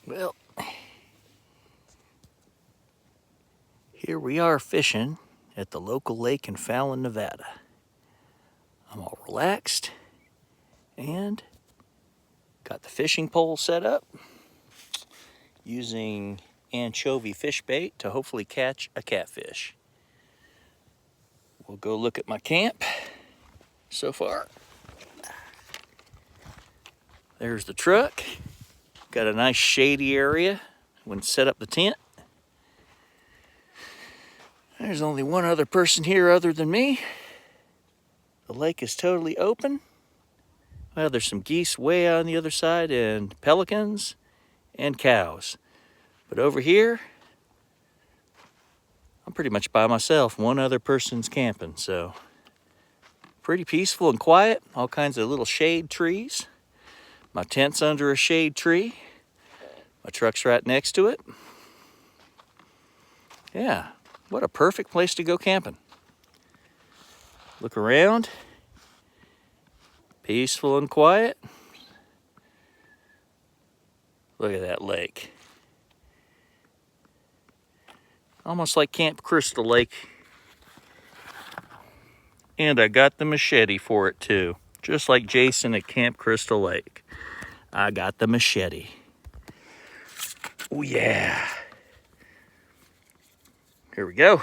Well, here we are fishing at the local lake in Fallon, Nevada. I'm all relaxed and got the fishing pole set up using anchovy fish bait to hopefully catch a catfish. We'll go look at my camp so far. There's the truck. Got a nice shady area when set up the tent. There's only one other person here other than me. The lake is totally open. Well, there's some geese way on the other side and pelicans and cows. But over here, I'm pretty much by myself. One other person's camping, so pretty peaceful and quiet. All kinds of little shade trees. My tent's under a shade tree. My truck's right next to it. Yeah, what a perfect place to go camping. Look around. Peaceful and quiet. Look at that lake. Almost like Camp Crystal Lake. And I got the machete for it too. Just like Jason at Camp Crystal Lake. I got the machete. Oh yeah. Here we go.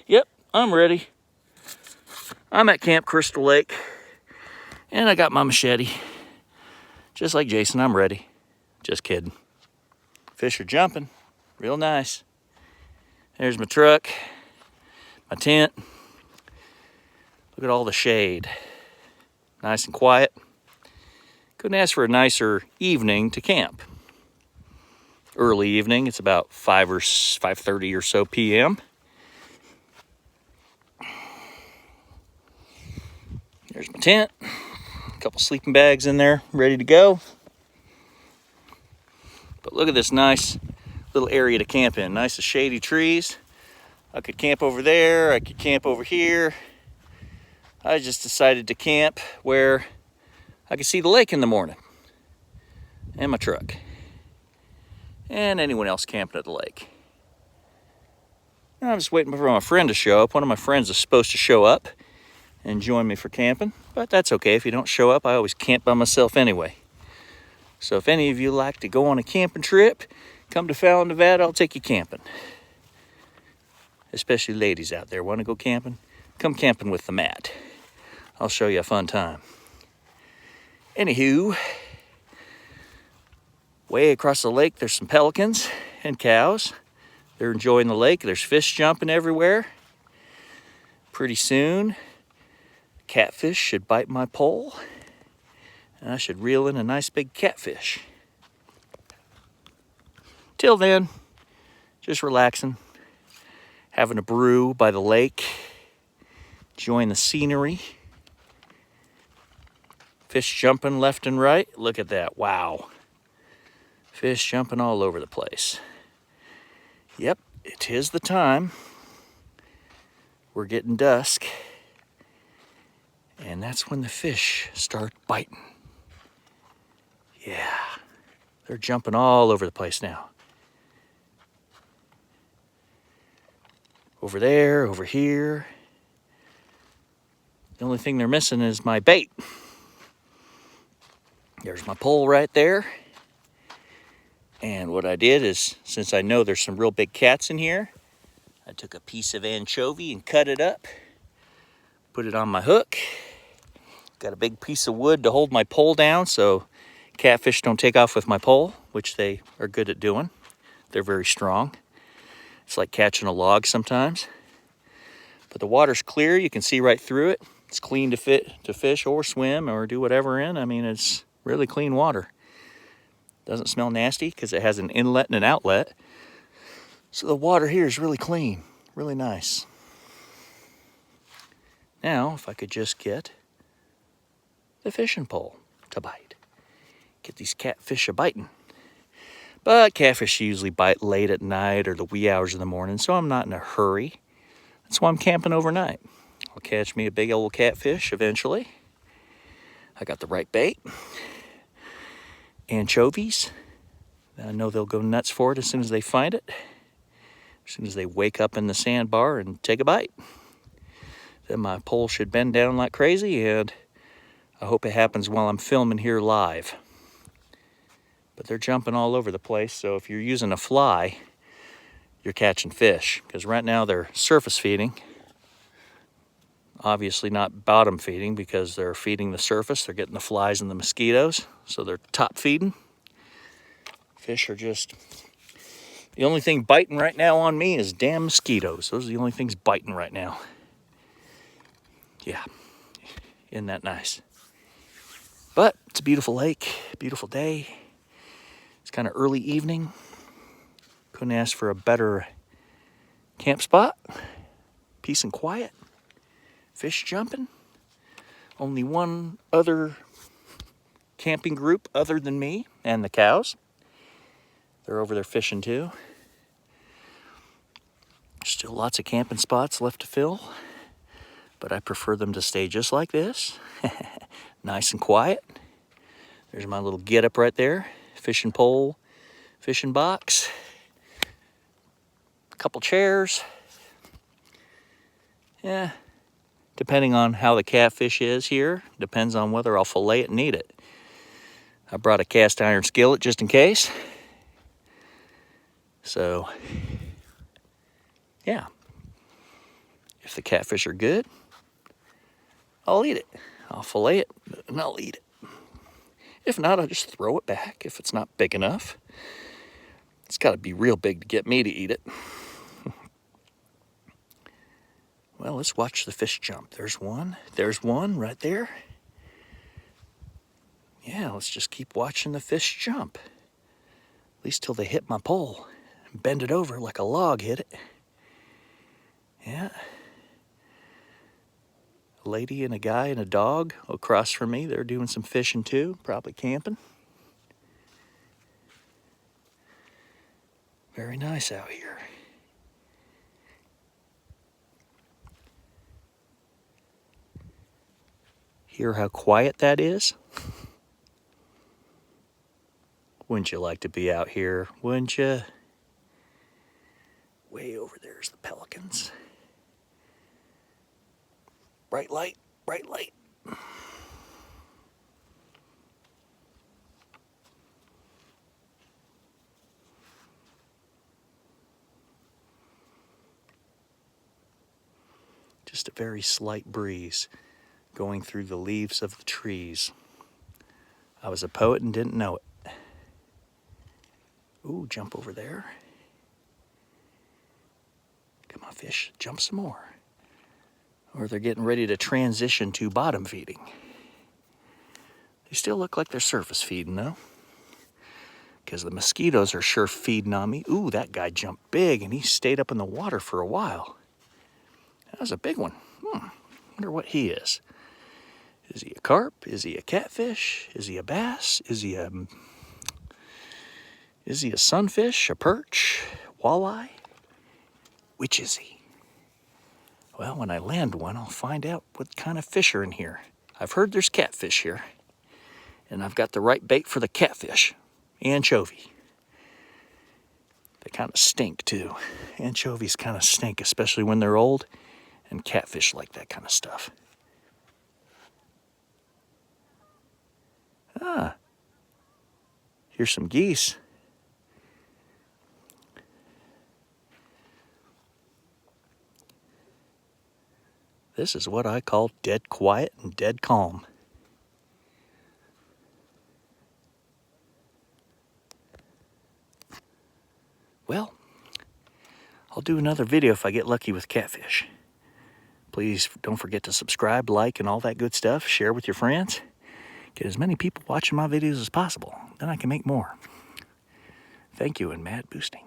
Yep, I'm ready. I'm at Camp Crystal Lake. And I got my machete. Just like Jason, I'm ready. Just kidding. Fish are jumping. Real nice. There's my truck. My tent. Look at all the shade. Nice and quiet. Couldn't ask for a nicer evening to camp. Early evening. It's about 5:30 or so p.m. There's my tent. A couple sleeping bags in there, ready to go. But look at this nice little area to camp in. Nice and shady trees. I could camp over there. I could camp over here. I just decided to camp where I could see the lake in the morning. And my truck. And anyone else camping at the lake. I'm just waiting for my friend to show up. One of my friends is supposed to show up and join me for camping. But that's okay. If you don't show up, I always camp by myself anyway. So if any of you like to go on a camping trip, come to Fallon, Nevada, I'll take you camping. Especially ladies out there, want to go camping? Come camping with the Matt. I'll show you a fun time. Anywho, way across the lake, there's some pelicans and cows. They're enjoying the lake. There's fish jumping everywhere. Pretty soon, catfish should bite my pole. And I should reel in a nice big catfish. Till then, just relaxing. Having a brew by the lake. Enjoying the scenery. Fish jumping left and right. Look at that. Wow. Fish jumping all over the place. Yep, it is the time. We're getting dusk. And that's when the fish start biting. Yeah, they're jumping all over the place now. Over there, over here. The only thing they're missing is my bait. There's my pole right there. And what I did is, since I know there's some real big cats in here, I took a piece of anchovy and cut it up. Put it on my hook. Got a big piece of wood to hold my pole down so catfish don't take off with my pole, which they are good at doing. They're very strong. It's like catching a log sometimes. But the water's clear. You can see right through it. It's clean to fish or swim or do whatever in. I mean, it's really clean water. Doesn't smell nasty because it has an inlet and an outlet. So the water here is really clean, really nice. Now, if I could just get the fishing pole to bite. Get these catfish a-biting. But catfish usually bite late at night or the wee hours of the morning, so I'm not in a hurry. That's why I'm camping overnight. I'll catch me a big old catfish eventually. I got the right bait. Anchovies. I know they'll go nuts for it as soon as they find it. As soon as they wake up in the sandbar and take a bite. Then my pole should bend down like crazy, and I hope it happens while I'm filming here live. But they're jumping all over the place, so if you're using a fly, you're catching fish. Because right now they're surface feeding. Obviously not bottom feeding because they're feeding the surface. They're getting the flies and the mosquitoes, so they're top feeding. Fish are just... The only thing biting right now on me is damn mosquitoes. Those are the only things biting right now. Yeah, isn't that nice? But it's a beautiful lake, beautiful day. It's kind of early evening. Couldn't ask for a better camp spot. Peace and quiet. Fish jumping. Only one other camping group other than me and the cows. They're over there fishing too. Still lots of camping spots left to fill, but I prefer them to stay just like this. Nice and quiet. There's my little get-up right there. Fishing pole, fishing box, a couple chairs. Yeah, depending on how the catfish is here, depends on whether I'll fillet it and eat it. I brought a cast iron skillet just in case. So, yeah, if the catfish are good, I'll eat it. I'll fillet it and I'll eat it. If not, I'll just throw it back if it's not big enough. It's got to be real big to get me to eat it. Well, let's watch the fish jump. There's one right there. Yeah, let's just keep watching the fish jump. At least till they hit my pole. Bend it over like a log hit it. Yeah. A lady and a guy and a dog across from me. They're doing some fishing too, probably camping. Very nice out here. Hear how quiet that is? Wouldn't you like to be out here, wouldn't you? Way over there's the pelicans. Bright light, bright light. Just a very slight breeze going through the leaves of the trees. I was a poet and didn't know it. Ooh, jump over there. Come on, fish, jump some more. Or they're getting ready to transition to bottom feeding. They still look like they're surface feeding though, because the mosquitoes are sure feeding on me. Ooh, that guy jumped big and he stayed up in the water for a while. That was a big one. Wonder what he is. Is he a carp? Is he a catfish? Is he a bass? Is he a sunfish? A perch? Walleye? Which is he? Well, when I land one, I'll find out what kind of fish are in here. I've heard there's catfish here. And I've got the right bait for the catfish. Anchovy. They kind of stink too. Anchovies kind of stink, especially when they're old. And catfish like that kind of stuff. Ah. Here's some geese. This is what I call dead quiet and dead calm. Well, I'll do another video if I get lucky with catfish. Please don't forget to subscribe, like, and all that good stuff. Share with your friends. Get as many people watching my videos as possible. Then I can make more. Thank you and mad boosting.